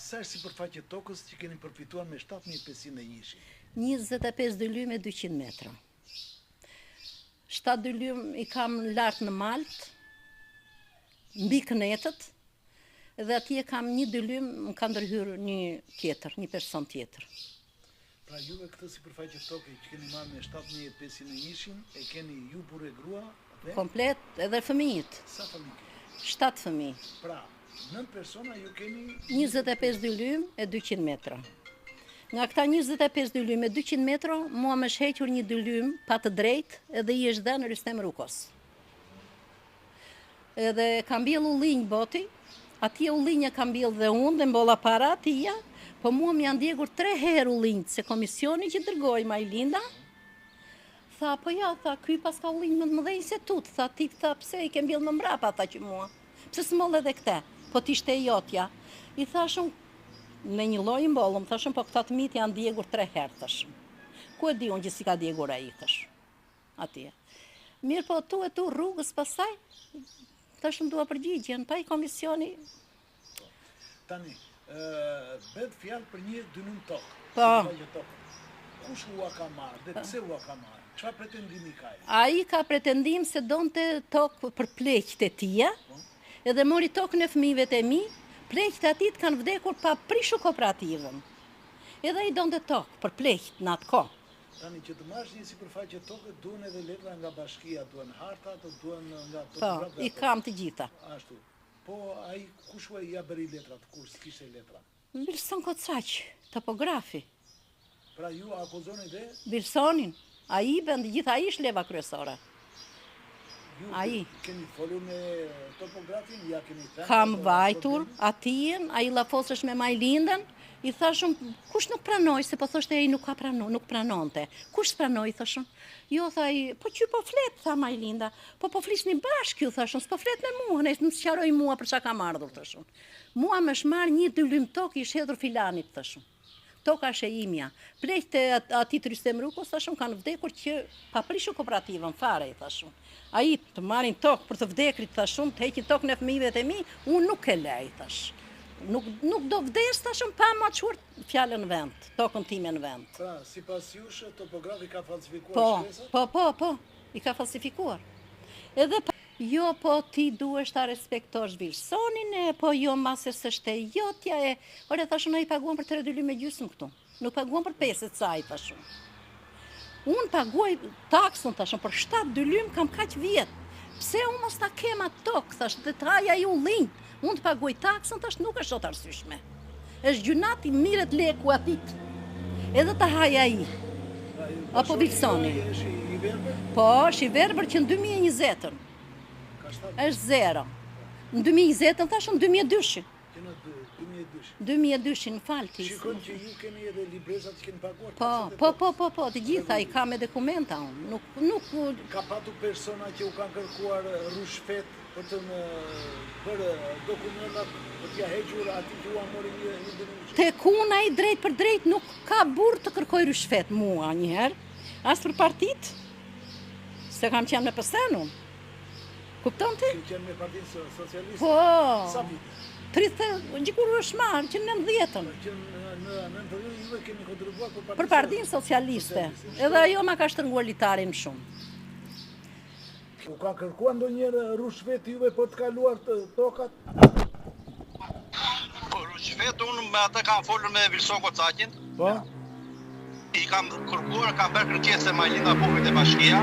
Sa është sipërfaqe tokës që keni përfituar me 7501? 25 dëlyme 200 metra. 7 dëlyme i kam lartë në Malt, mbi Kënetët, dhe atje kam një dëlyme, më ka ndërhyrë një person tjetër. Pra juve këtë sipërfaqe toke që keni marrë me 7501 e keni ju burrë grua dhe komplet edhe fëmijët. Sa fëmijë? 7 fëmijë. Pra, 9 persona ju keni 25 dëlyme e 200 metra. Nga këta 25 dëlyme e 200 metra, mua më shhequr një dëlyme pa të drejtë edhe i është dhënë Rystem Rukos. Edhe kam mbjell ullinj boti, atje ullinja kam mbjell dhe unë dhe mbolla para atia, po mua më janë djegur 3 herë ullinjt se komisioni që dërgoi Majlinda, tha, po ja, tha, ky pas ka ullinj më të mëdhenj se tut, tha, ti, tha, pse i ke mbjell më mbrapa, tha që mua, pse s'moll edhe këte, po t'ishte e jotja. I thashëm, në një lloj mbollëm, thashëm, po këta të mitë janë djegur 3 herë, thashëm. Ku e di unë që si ka djegur ai, thash, atje. Mirë, po tu e tu rrugës pasaj, thashëm dua përgjigjen, pa i komisioni. Tani, bëhet fjalë për një dënum tokë. Po. Kush ua ka marrë dhe pse ua ka marrë? Çfarë pretendimi ka ai? Ai ka pretendim se donte tokë për pleqët e tia, edhe mori tokën e fëmijëve të mi, pleqët e atit kanë vdekur pa prishu kooperativën. Edhe ai donte tokë për pleqët në atë kohë. Tani që të marrësh një sipërfaqe tokë, duhen edhe letra nga bashkia, duhen harta, duhen nga Po, topografia. i kam të gjitha. Ashtu. Po ai kush u ja bëri letrat, kur s'kishte letra? Bilson Kocaq, topografi. Pra ju akuzoni dhe Bilsonin, ai bën të gjitha, ai është leva kryesore. ju Ai. keni folur me topografin, ja keni thënë. Kam vajtur atien, ai llafosësh me Majlindën, i thashëm, kush nuk pranoj, se po thoshte ai nuk pranonte. Kush s'pranoj, thashëm. Jo, tha ai, po që po flet, tha Majlinda. Po flisni bashkë, ju thashëm, s'po flet me mua, ne më sqaroj mua për çka kam ardhur, thashëm. Mua më shmar një dylym tokë i shedhur filanit, thashëm. Toka është e imja. Pleqët e atit Rystem Rukos, thashëm, kanë vdekur që pa prishu kooperativën fare, i thashëm. Ai të marrin tokë për të vdekrit, thashëm, të heqin tokën e fëmijëve të mi, unë nuk e lej, thash. Nuk do vdes, thashëm, pa ma quar fjalën në vend, tokën time në vend. Pra, sipas jush, topografi ka falsifikuar shkresat? Po, i ka falsifikuar. Edhe jo, po ti duhesh ta respektosh Bilsonin, po jo masë s'është e jotja e... Ore, thashun, ai paguan për 3 dëlyme gjysmë këtu. Nuk paguan për 5 saj, thashun. Unë paguaj taksën, thashun, për 7 dëlyme kam kaq vjetë. Pse unë mos ta kem atë tokë, thash, dhe të haja ju linjë. Unë të paguaj taksën, thash, nuk është të arsyeshme. Është gjunati miret leku atit. Edhe të haja i. Apo Bilsoni. Po, është i verbër që në 2020-ën. Është 0. Në 2020-ën thashën 2002. Që në 2002. 2002, në falti. Shikon që ju keni edhe librezat që keni paguar. Po, të gjitha, i ka me dokumenta unë. Nuk... Ka patur persona që u kanë kërkuar rushfet për të në bërë dokumentat për t'ja hequr ati që u amori një dënim. Tek unë ai drejt për drejt nuk ka burë të kërkoj rushfet mua njëherë. As për partit. Se kam qenë në pësen unë. Kupton ti? Që qenë me Partinë Socialiste? Po. Sa vite? 30, gjikur është marë, që në 90-ën. Që në 90-ën juve kemi kontribuar për Partinë Socialiste. Edhe ajo ma ka shtrënguar litarin shumë. U ka kërkuar ndonjëherë rushfet juve për të kaluar tokat? Po rushfet unë me atë kam folur me Bilson Kocaqin. Po? I kam kërkuar, kam bërë kërkesë Majlinda Bukrit e Bashkia.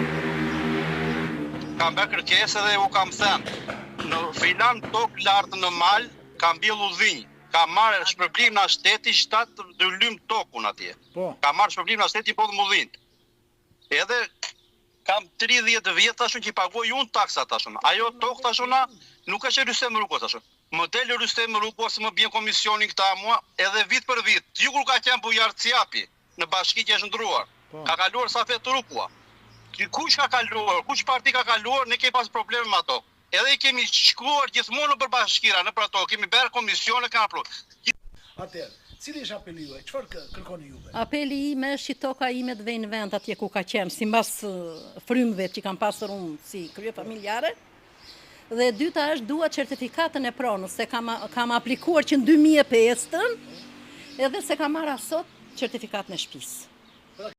Kam bërë kërkesë dhe u kam thënë, në filan tokë lartë në mal, kam mbjell udhënjë. Kam marrë shpërblim nga shteti 7 dëlymë tokun atje. Po. Kam marrë shpërblim nga shteti po udhënjë. Edhe kam 30 vjet tashun që i paguaj unë taksa tashun. Ajo tokë tashuna nuk është e Rystem Rukos tashun. Më del Rystem Rukos, më bjen komisionin këta mua, edhe vit për vit. Dikur ka qenë Bujar Ciapi në bashki që është ndruar. Ka kaluar Safet Rukua. Kush ka kaluar, kush parti ka kaluar, ne kemi pas probleme me ato. Edhe i kemi shkruar gjithmonë për bashkira, në për ato, kemi bërë komisione, kanë aplu. Atëherë, cili është apeli juaj? Çfarë kërkoni juve? Apeli ime është që toka ime të vejnë në vend atje ku ka qenë, simbas frymëve që kam pasur unë si krye familjare, Dhe e dyta është dua certifikatën e pronës, se kam aplikuar që në 2005, edhe se kam marrë sot certifikatën e shtëpisë.